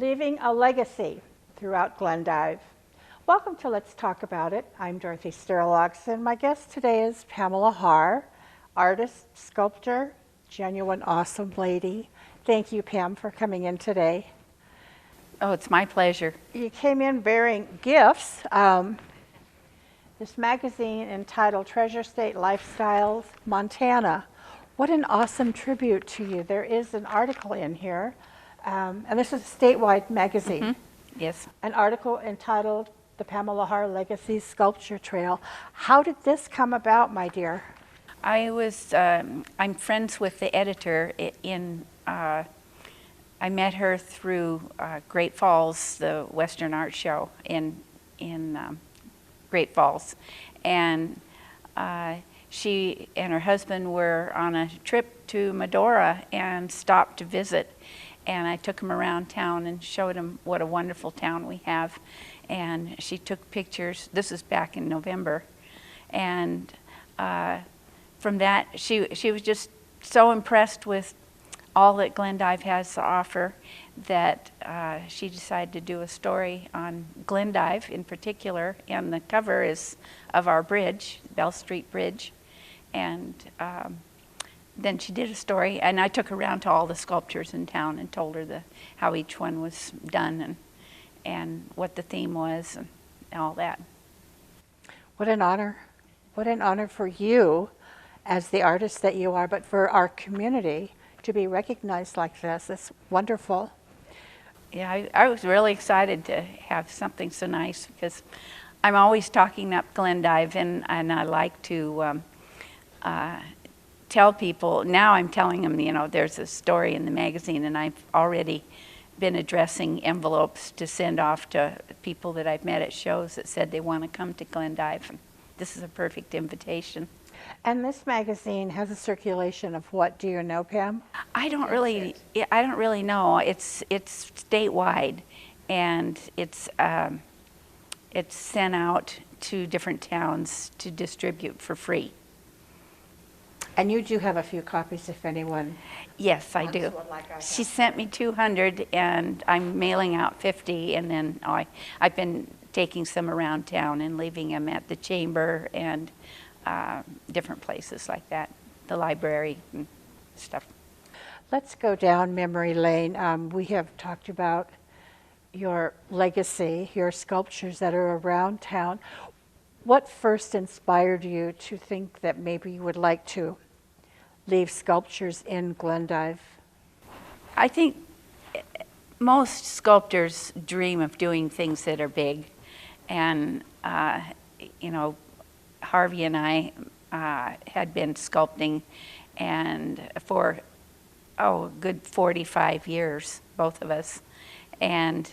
Leaving a Legacy Throughout Glendive. Welcome to Let's Talk About It. I'm Dorothy Sterlox, and my guest today is Pamela Harr, artist, sculptor, genuine awesome lady. Thank you, Pam, for coming in today. Oh, it's my pleasure. You came in bearing gifts. This magazine entitled Treasure State Lifestyles, Montana. What an awesome tribute to you. There is an article in here, and this is a statewide magazine. Mm-hmm. Yes. An article entitled The Pamela Harr Legacy Sculpture Trail. How did this come about, my dear? I'm friends with the editor I met her through Great Falls, the Western Art Show in Great Falls. And she and her husband were on a trip to Medora and stopped to visit. And I took them around town and showed them what a wonderful town we have. And she took pictures. This was back in November. And from that, she was just so impressed with all that Glendive has to offer that she decided to do a story on Glendive in particular. And the cover is of our bridge, Bell Street Bridge. And then she did a story, and I took her around to all the sculptures in town and told her how each one was done and what the theme was and all that. What an honor. What an honor for you as the artist that you are, but for our community to be recognized like this. It's wonderful. Yeah, I was really excited to have something so nice because I'm always talking up Glendive, and I like to tell people. Now I'm telling them, there's a story in the magazine, and I've already been addressing envelopes to send off to people that I've met at shows that said they want to come to Glendive. And this is a perfect invitation. And this magazine has a circulation of what? Do you know, Pam? I don't really know. It's statewide, and it's sent out to different towns to distribute for free. And you do have a few copies if anyone. Yes, I do. She sent me 200, and I'm mailing out 50, and then I've been taking some around town and leaving them at the chamber and different places like that, the library and stuff. Let's go down memory lane. We have talked about your legacy, your sculptures that are around town. What first inspired you to think that maybe you would like to leave sculptures in Glendive? I think most sculptors dream of doing things that are big, and Harvey and I had been sculpting and for a good 45 years, both of us. And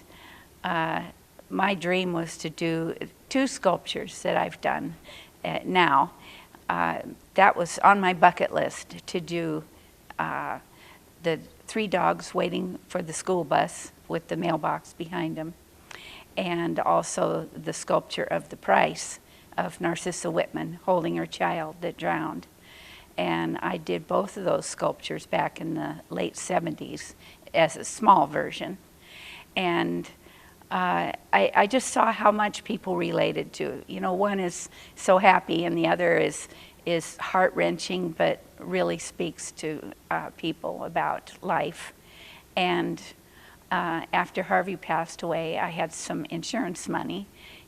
my dream was to do 2 sculptures that I've done now. That was on my bucket list, to do the 3 dogs waiting for the school bus with the mailbox behind them, and also the sculpture of the Price of Narcissa Whitman holding her child that drowned. And I did both of those sculptures back in the late 70s as a small version. And I just saw how much people related to it. One is so happy, and the other is heart-wrenching, but really speaks to people about life. And after Harvey passed away, I had some insurance money,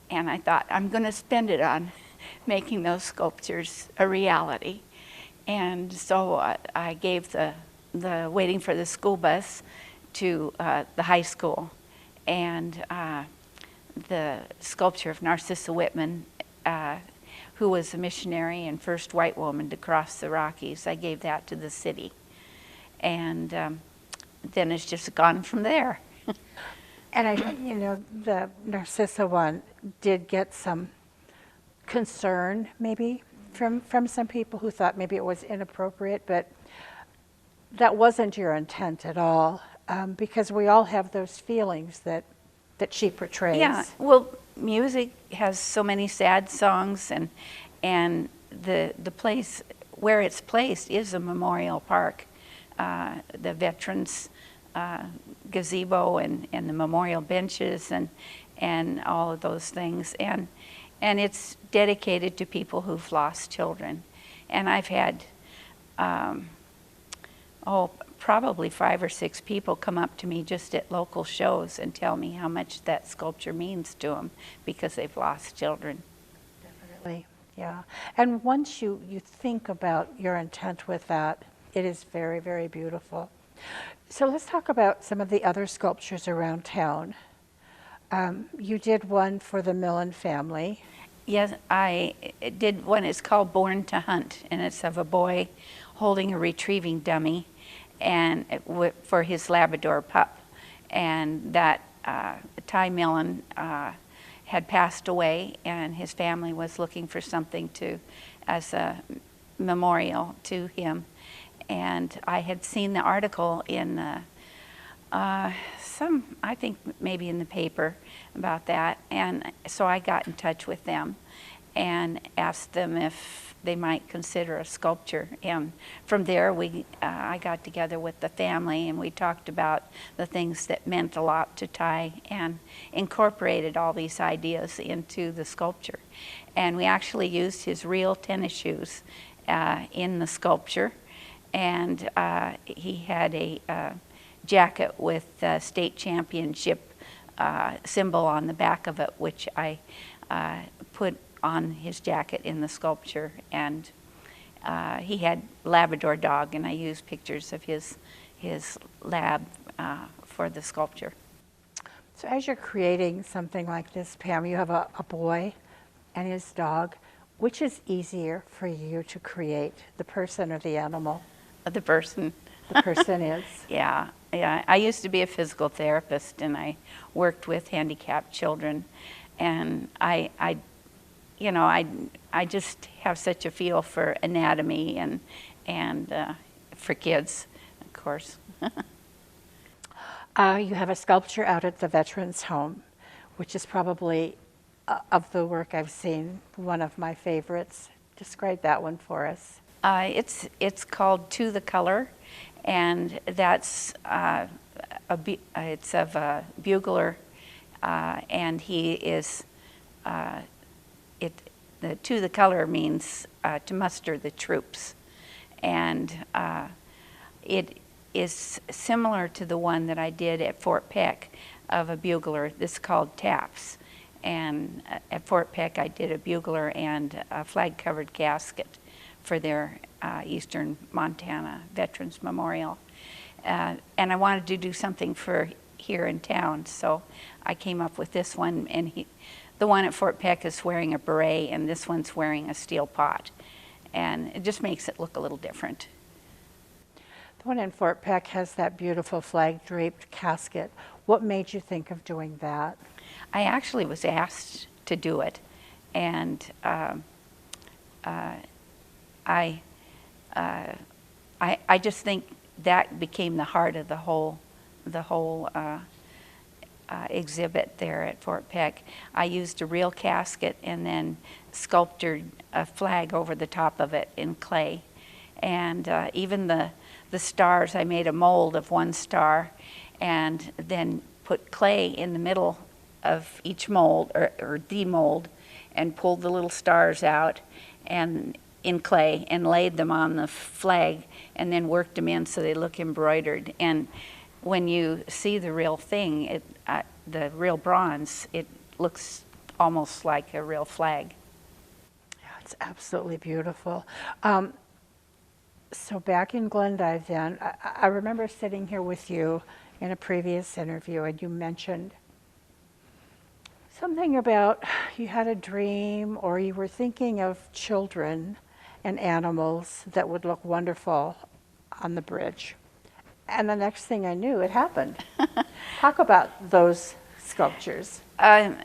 and I thought, I'm going to spend it on making those sculptures a reality. And so I gave the waiting for the school bus to the high school, and the sculpture of Narcissa Whitman, who was a missionary and first white woman to cross the Rockies, I gave that to the city. And then it's just gone from there. And the Narcissa one did get some concern, maybe, from some people who thought maybe it was inappropriate, but that wasn't your intent at all, because we all have those feelings that she portrays. Yeah, well, music has so many sad songs, and the place where it's placed is a memorial park. The veterans gazebo and the memorial benches and all of those things. And it's dedicated to people who've lost children. And I've had, probably 5 or 6 people come up to me just at local shows and tell me how much that sculpture means to them because they've lost children. Definitely, yeah. And once you think about your intent with that, it is very, very beautiful. So let's talk about some of the other sculptures around town. You did one for the Millen family. Yes, I did one. It's called Born to Hunt, and it's of a boy holding a retrieving dummy and for his Labrador pup. And that Ty Millen had passed away, and his family was looking for something as a memorial to him. And I had seen the article in I think maybe in the paper about that. And so I got in touch with them and asked them if they might consider a sculpture. And from there, I got together with the family and we talked about the things that meant a lot to Ty and incorporated all these ideas into the sculpture. And we actually used his real tennis shoes in the sculpture. And he had a jacket with state championship symbol on the back of it, which I put on his jacket in the sculpture. And he had Labrador dog, and I used pictures of his lab for the sculpture. So as you're creating something like this, Pam, you have a boy and his dog. Which is easier for you to create, the person or the animal? The person. The person is. Yeah. I used to be a physical therapist, and I worked with handicapped children, and I just have such a feel for anatomy and for kids, of course. You have a sculpture out at the Veterans Home, which is probably, of the work I've seen, one of my favorites. Describe that one for us. It's called To the Color, and that's it's of a bugler, and he is To the Color means to muster the troops, and it is similar to the one that I did at Fort Peck of a bugler. This is called Taps, and at Fort Peck I did a bugler and a flag-covered casket for their Eastern Montana Veterans Memorial. And I wanted to do something for here in town, so I came up with this one. And the one at Fort Peck is wearing a beret, and this one's wearing a steel pot. And it just makes it look a little different. The one in Fort Peck has that beautiful flag-draped casket. What made you think of doing that? I actually was asked to do it, and I just think that became the heart of the whole exhibit there at Fort Peck. I used a real casket and then sculptured a flag over the top of it in clay. And even the stars, I made a mold of one star and then put clay in the middle of each mold, or the mold, and pulled the little stars out and in clay and laid them on the flag and then worked them in so they look embroidered. And when you see the real thing, the real bronze, it looks almost like a real flag. Yeah, it's absolutely beautiful. So back in Glendive then, I remember sitting here with you in a previous interview, and you mentioned something about you had a dream, or you were thinking of children and animals that would look wonderful on the bridge. And the next thing I knew, it happened. Talk about those sculptures. I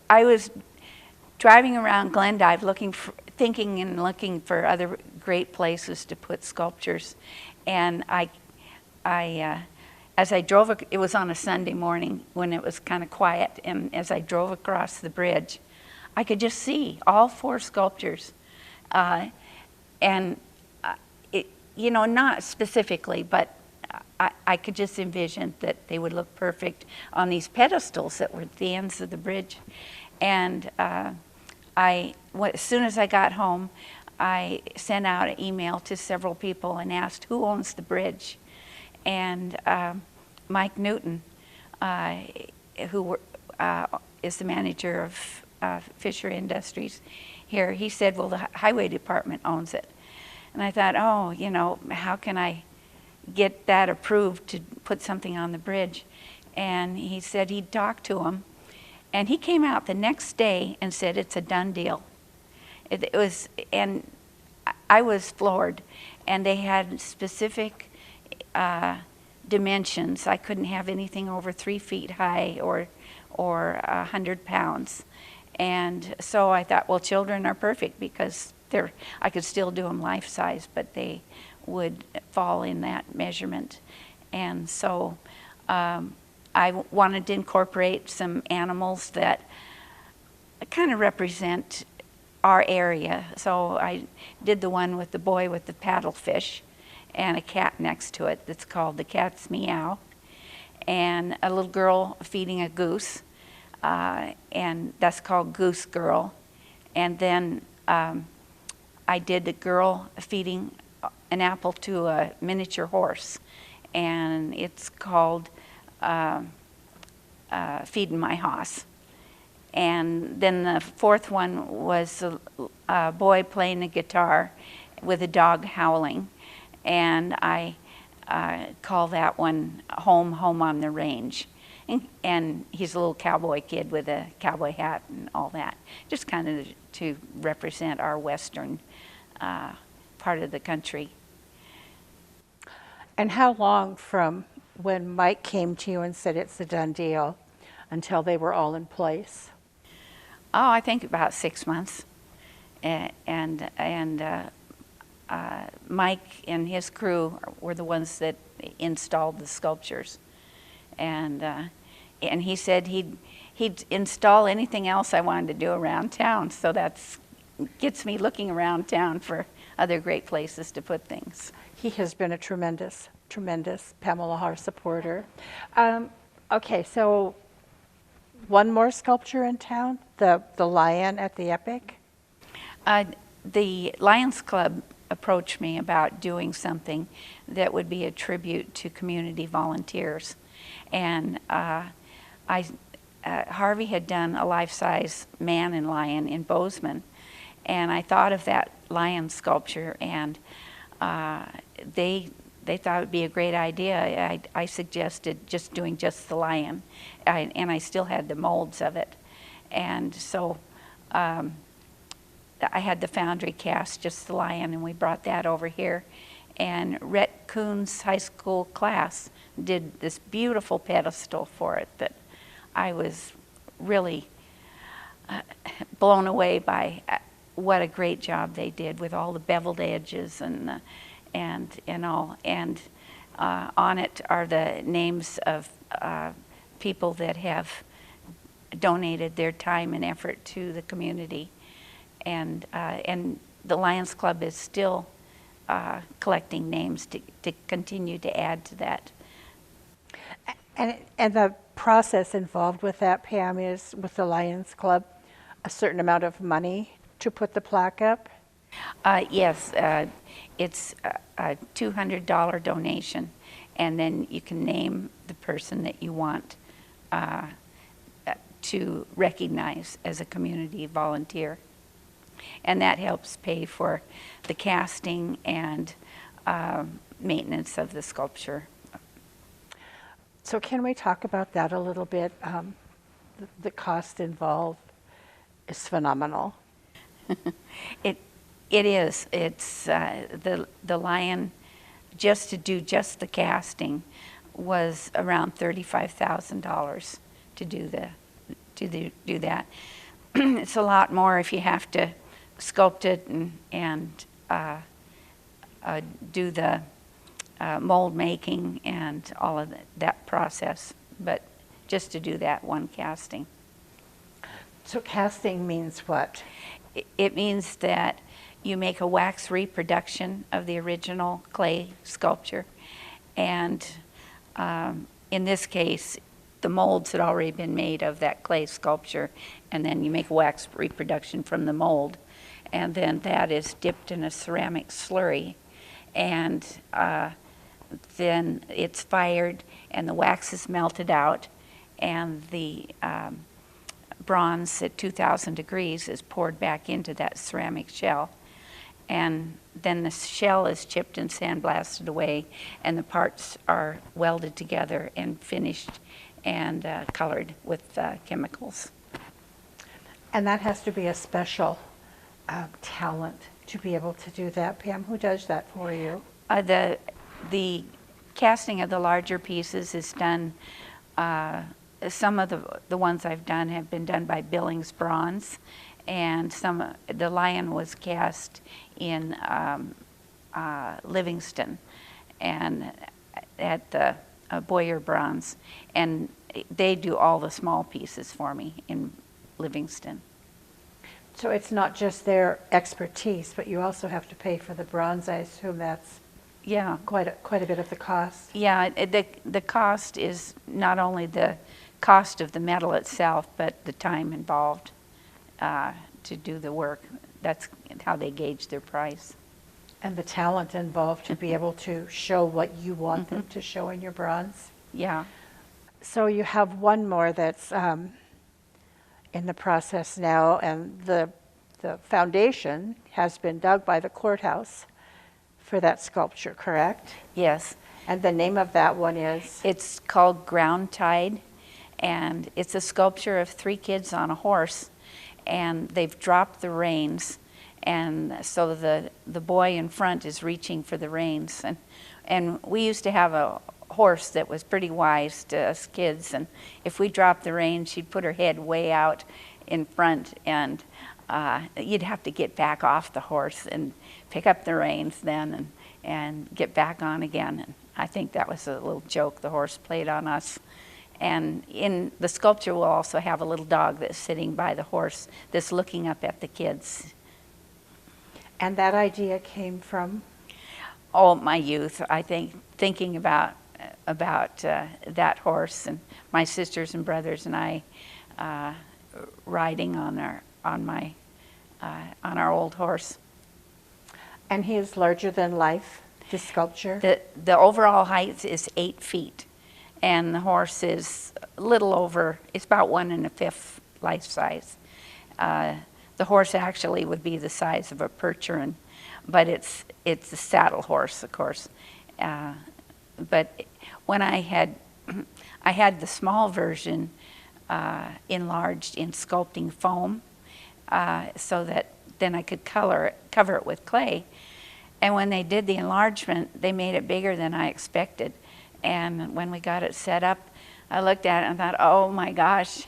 was driving around Glendive thinking and looking for other great places to put sculptures. And as I drove, it was on a Sunday morning when it was kind of quiet, and as I drove across the bridge, I could just see all 4 sculptures. Not specifically, but I could just envision that they would look perfect on these pedestals that were at the ends of the bridge. And as soon as I got home, I sent out an email to several people and asked who owns the bridge. And Mike Newton, who is the manager of Fisher Industries here, he said, well, the highway department owns it. And I thought, oh, you know, how can I get that approved to put something on the bridge? And he said he'd talk to him. And he came out the next day and said it's a done deal. It was, and I was floored. And they had specific dimensions. I couldn't have anything over 3 feet high or 100 pounds. And so I thought, well, children are perfect because I could still do them life size, but they would fall in that measurement. And so I wanted to incorporate some animals that kind of represent our area. So I did the one with the boy with the paddlefish and a cat next to it that's called the Cat's Meow, and a little girl feeding a goose, and that's called Goose Girl. And then I did the girl feeding an apple to a miniature horse, and it's called Feeding My Hoss. And then the fourth one was a boy playing the guitar with a dog howling, and I call that one Home, Home on the Range. And he's a little cowboy kid with a cowboy hat and all that, just kind of to represent our western part of the country. And how long from when Mike came to you and said it's a done deal until they were all in place? Oh, I think about 6 months. And Mike and his crew were the ones that installed the sculptures. And he said he'd install anything else I wanted to do around town. So that's gets me looking around town for other great places to put things. He has been a tremendous Pamela Harr supporter. Okay, so one more sculpture in town, the lion at the Epic. The Lions Club approached me about doing something that would be a tribute to community volunteers. And Harvey had done a life-size man and lion in Bozeman, and I thought of that lion sculpture, and they thought it would be a great idea. I suggested just doing just the lion, and I still had the molds of it. And so I had the foundry cast just the lion, and we brought that over here. And Rhett Kuhn's high school class did this beautiful pedestal for it that I was really blown away by what a great job they did with all the beveled edges and all. And on it are the names of people that have donated their time and effort to the community. And the Lions Club is still collecting names to continue to add to that. And the process involved with that, Pam, is with the Lions Club a certain amount of money to put the plaque up? Yes, it's a $200 donation, and then you can name the person that you want to recognize as a community volunteer. And that helps pay for the casting and maintenance of the sculpture. So can we talk about that a little bit? The cost involved is phenomenal. It is. It's the lion, just to do just the casting, was around $35,000 to do that. It's a lot more if you have to sculpt it and do the mold making and all of that process, but just to do that one casting. So casting means what? It means that you make a wax reproduction of the original clay sculpture, and in this case, the molds had already been made of that clay sculpture, and then you make a wax reproduction from the mold, and then that is dipped in a ceramic slurry, and then it's fired, and the wax is melted out, and the bronze at 2,000 degrees is poured back into that ceramic shell. And then the shell is chipped and sandblasted away, and the parts are welded together and finished and colored with chemicals. And that has to be a special talent to be able to do that. Pam, who does that for you? The casting of the larger pieces is done, some of the ones I've done have been done by Billings Bronze, and the lion was cast in Livingston and at the Boyer Bronze, and they do all the small pieces for me in Livingston. So it's not just their expertise, but you also have to pay for the bronze. I assume that's quite a bit of the cost. Yeah, the cost is not only the cost of the metal itself, but the time involved to do the work. That's how they gauge their price. And the talent involved to be able to show what you want them to show in your bronze. Yeah. So you have one more that's in the process now, and the foundation has been dug by the Courthouse for that sculpture, correct? Yes. And the name of that one is? It's called Ground Tide, and it's a sculpture of 3 kids on a horse, and they've dropped the reins, and so the boy in front is reaching for the reins. And we used to have a horse that was pretty wise to us kids, and if we dropped the reins, she'd put her head way out in front, and you'd have to get back off the horse and pick up the reins then and get back on again. And I think that was a little joke the horse played on us. And in the sculpture, we'll also have a little dog that's sitting by the horse that's looking up at the kids. And that idea came from? Oh, my youth, I think, thinking about that horse, and my sisters and brothers and I riding on our old horse. And he is larger than life, the sculpture? The overall height is 8 feet, and the horse is a little over, it's about 1 1/5 life size. The horse actually would be the size of a Percheron, but it's a saddle horse, of course. But when I had the small version enlarged in sculpting foam, so that then I could cover it with clay. And when they did the enlargement, they made it bigger than I expected. And when we got it set up, I looked at it and thought, oh my gosh,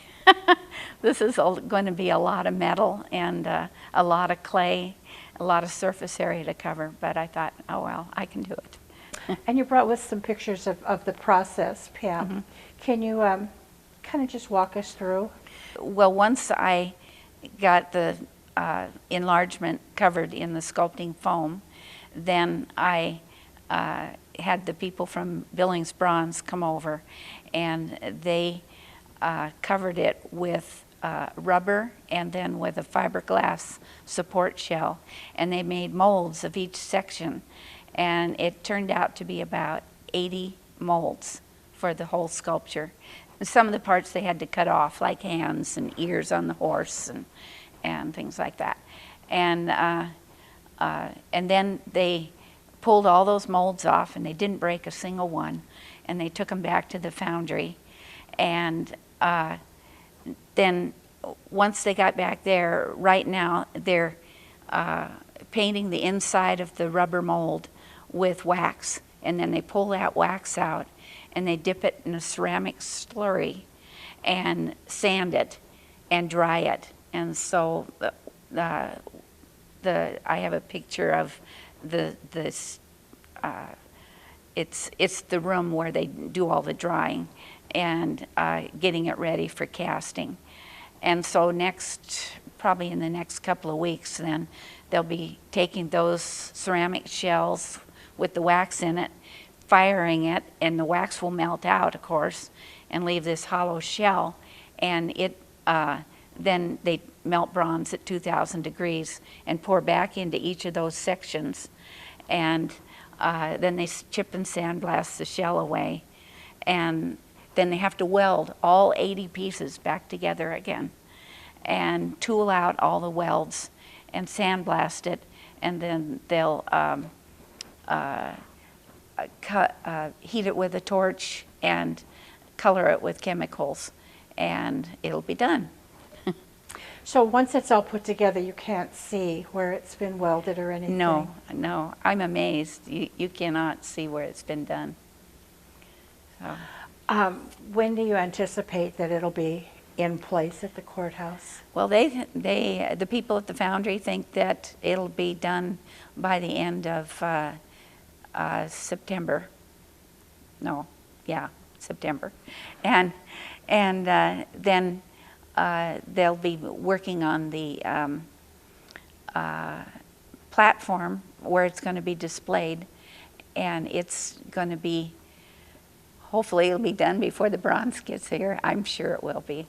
this is going to be a lot of metal and a lot of clay, a lot of surface area to cover. But I thought, oh well, I can do it. And you brought with some pictures of the process, Pam. Can you kind of just walk us through? Well, once I got the enlargement covered in the sculpting foam, then I had the people from Billings Bronze come over, and they covered it with rubber and then with a fiberglass support shell, and they made molds of each section, and it turned out to be about 80 molds for the whole sculpture. Some of the parts they had to cut off, like hands and ears on the horse and things like that. And then they pulled all those molds off, and they didn't break a single one. And they took them back to the foundry. And then once they got back there, right now they're painting the inside of the rubber mold with wax. And then they pull that wax out, and they dip it in a ceramic slurry and sand it and dry it. And so I have a picture of it's the room where they do all the drying and getting it ready for casting. And so probably in the next couple of weeks, then they'll be taking those ceramic shells with the wax in it, firing it, and the wax will melt out, of course, and leave this hollow shell. And then they melt bronze at 2,000 degrees and pour back into each of those sections. And then they chip and sandblast the shell away. And then they have to weld all 80 pieces back together again and tool out all the welds and sandblast it. And then they'll heat it with a torch and color it with chemicals, and it'll be done. So once it's all put together, you can't see where it's been welded or anything? No, I'm amazed. You cannot see where it's been done. So. When do you anticipate that it'll be in place at the courthouse? Well, the people at the foundry think that it'll be done by the end of September. September, and then they'll be working on the platform where it's going to be displayed, and it's going to be, hopefully it'll be done before the bronze gets here. I'm sure it will be.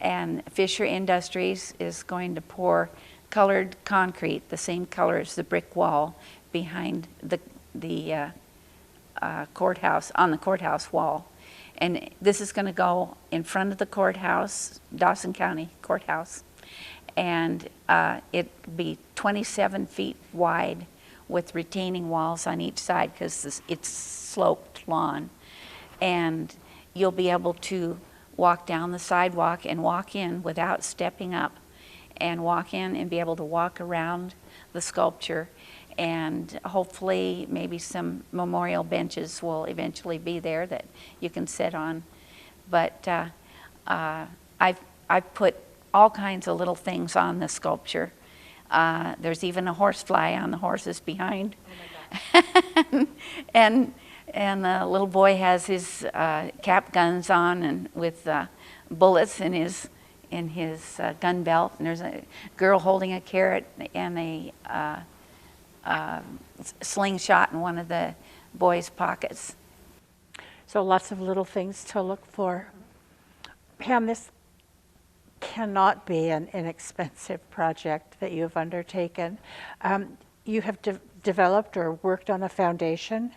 And Fisher Industries is going to pour colored concrete, the same color as the brick wall behind the courthouse, on the courthouse wall. And this is going to go in front of the courthouse, Dawson County Courthouse. And it'll be 27 feet wide with retaining walls on each side because it's sloped lawn. And you'll be able to walk down the sidewalk and walk in without stepping up, and walk in and be able to walk around the sculpture. And hopefully maybe some memorial benches will eventually be there that you can sit on. But I've put all kinds of little things on the sculpture. There's even a horsefly on the horses behind. Oh my God. and the little boy has his cap guns on and with bullets in his gun belt. And there's a girl holding a carrot and a slingshot in one of the boys' pockets. So lots of little things to look for. Pam, this cannot be an inexpensive project that you have undertaken. You have developed or worked on a foundation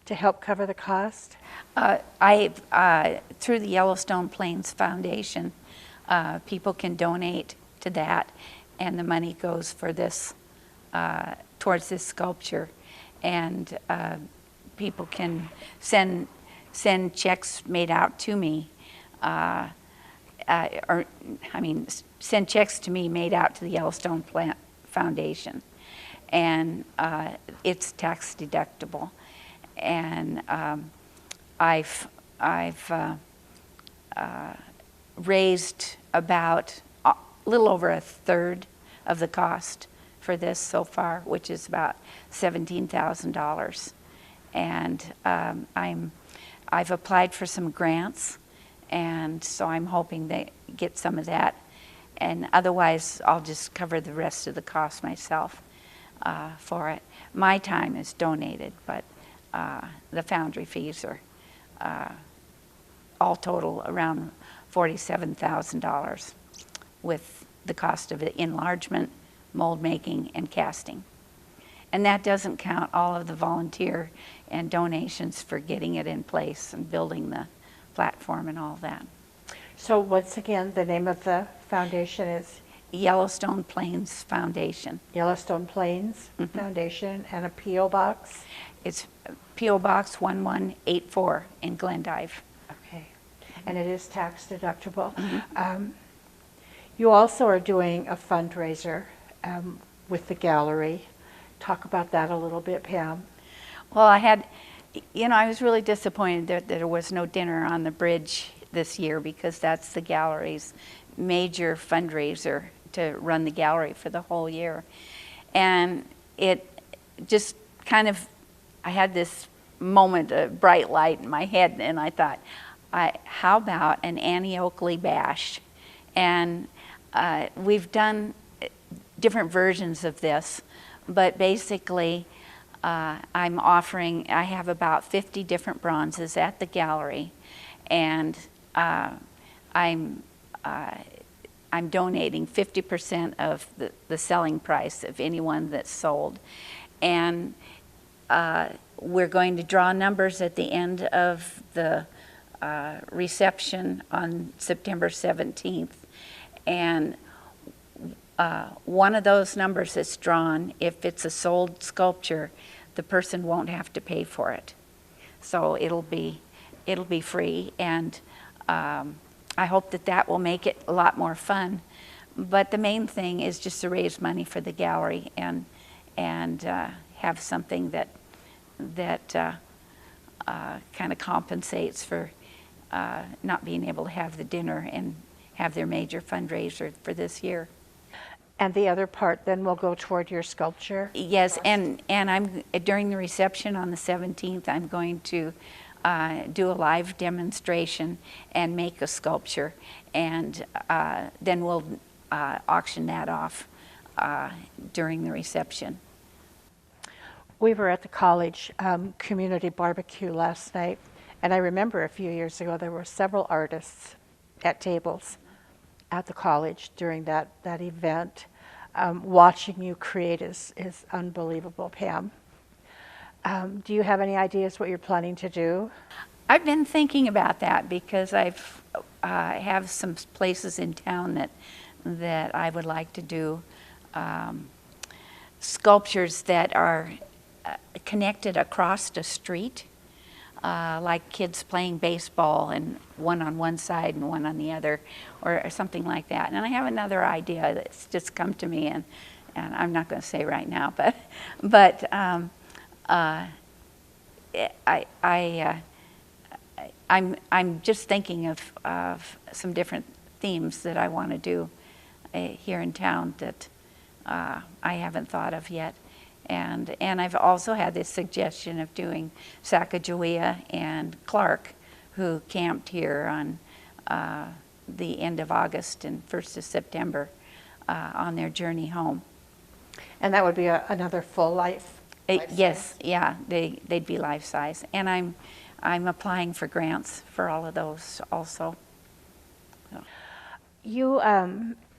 to help cover the cost? Through the Yellowstone Plains Foundation, people can donate to that, and the money goes for this towards this sculpture. And people can send checks made out to me, send checks to me made out to the Yellowstone Foundation, and it's tax deductible. And I've raised about a little over a third of the cost for this so far, which is about $17,000. And I've applied for some grants, and so I'm hoping to get some of that. And otherwise, I'll just cover the rest of the cost myself for it. My time is donated, but the foundry fees are all total around $47,000 with the cost of the enlargement, mold making, and casting. And that doesn't count all of the volunteer and donations for getting it in place and building the platform and all that. So once again, the name of the foundation is? Yellowstone Plains Foundation. Yellowstone Plains Foundation, and a P.O. Box? It's P.O. Box 1184 in Glendive. Okay, and it is tax deductible. You also are doing a fundraiser with the gallery. Talk about that a little bit, Pam. Well, I was really disappointed that there was no dinner on the bridge this year, because that's the gallery's major fundraiser to run the gallery for the whole year. And it just kind of, I had this moment, a bright light in my head, and I thought, how about an Annie Oakley bash? And we've done different versions of this, but basically I have about 50 different bronzes at the gallery, and I'm donating 50% of the selling price of any one that's sold. And we're going to draw numbers at the end of the reception on September 17th. And one of those numbers that's drawn, if it's a sold sculpture, the person won't have to pay for it. So it'll be free, and I hope that will make it a lot more fun. But the main thing is just to raise money for the gallery and have something that kind of compensates for not being able to have the dinner and have their major fundraiser for this year. And the other part then will go toward your sculpture? Yes, and I'm during the reception on the 17th, I'm going to do a live demonstration and make a sculpture, and then we'll auction that off during the reception. We were at the college community barbecue last night, and I remember a few years ago there were several artists at tables at the college during that event. Watching you create is unbelievable, Pam. Do you have any ideas what you're planning to do? I've been thinking about that because I have some places in town that I would like to do sculptures that are connected across the street, like kids playing baseball and one on one side and one on the other, or something like that. And I have another idea that's just come to me, and I'm not going to say right now, but I'm just thinking of some different themes that I want to do here in town that I haven't thought of yet. And I've also had this suggestion of doing Sacagawea and Clark, who camped here on the end of August and 1st of September on their journey home. And that would be another full life? Yes, yeah, they'd be life size. And I'm applying for grants for all of those also. So. You,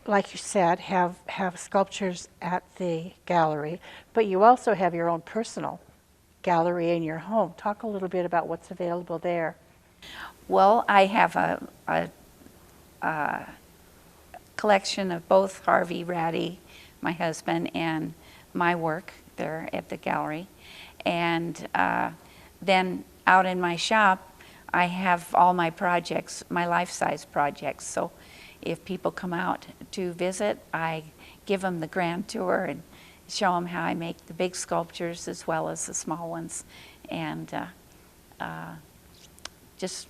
like you said, have sculptures at the gallery, but you also have your own personal gallery in your home. Talk a little bit about what's available there. Well, I have a collection of both Harvey Ratty, my husband, and my work there at the gallery. And then out in my shop, I have all my projects, my life-size projects. So if people come out to visit, I give them the grand tour and show them how I make the big sculptures as well as the small ones, and just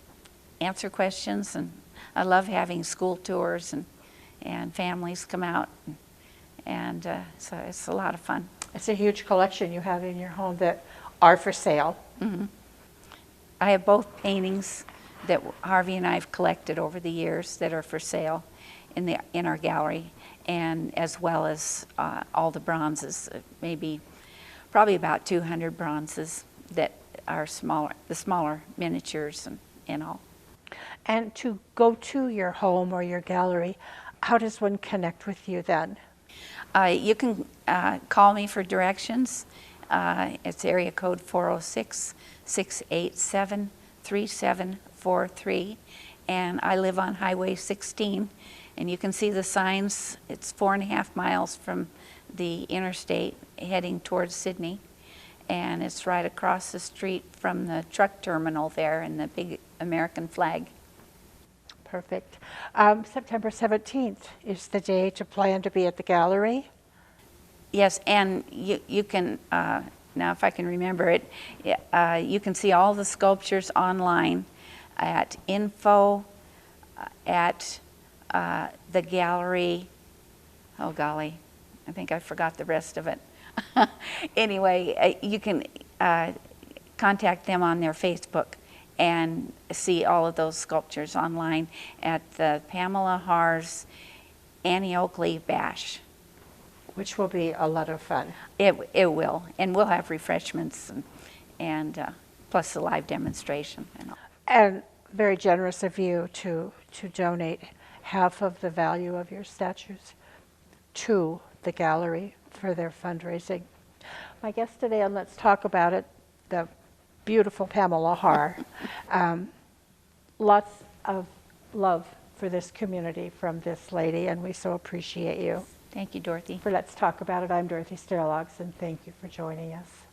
answer questions. And I love having school tours and families come out, and so it's a lot of fun. It's a huge collection you have in your home that are for sale. Mm-hmm. I have both paintings that Harvey and I have collected over the years that are for sale in our gallery, and as well as all the bronzes, probably about 200 bronzes that are smaller, the smaller miniatures and all. And to go to your home or your gallery, how does one connect with you then? You can call me for directions. It's area code 406-687-3743, and I live on Highway 16, and you can see the signs. It's 4.5 miles from the interstate heading towards Sydney, and it's right across the street from the truck terminal there and the big American flag. Perfect. September 17th is the day to plan to be at the gallery. Yes, and you can, now if I can remember it, you can see all the sculptures online at info at the gallery. Oh golly, I think I forgot the rest of it. Anyway, you can contact them on their Facebook and see all of those sculptures online at the Pamela Harr's Annie Oakley Bash. which will be a lot of fun. It will, and we'll have refreshments and plus the live demonstration and all. And very generous of you to donate half of the value of your statues to the gallery for their fundraising. My guest today on Let's Talk About It, the beautiful Pamela Harr. Lots of love for this community from this lady, and we so appreciate you. Thank you, Dorothy. For Let's Talk About It, I'm Dorothy Sterlogs, and thank you for joining us.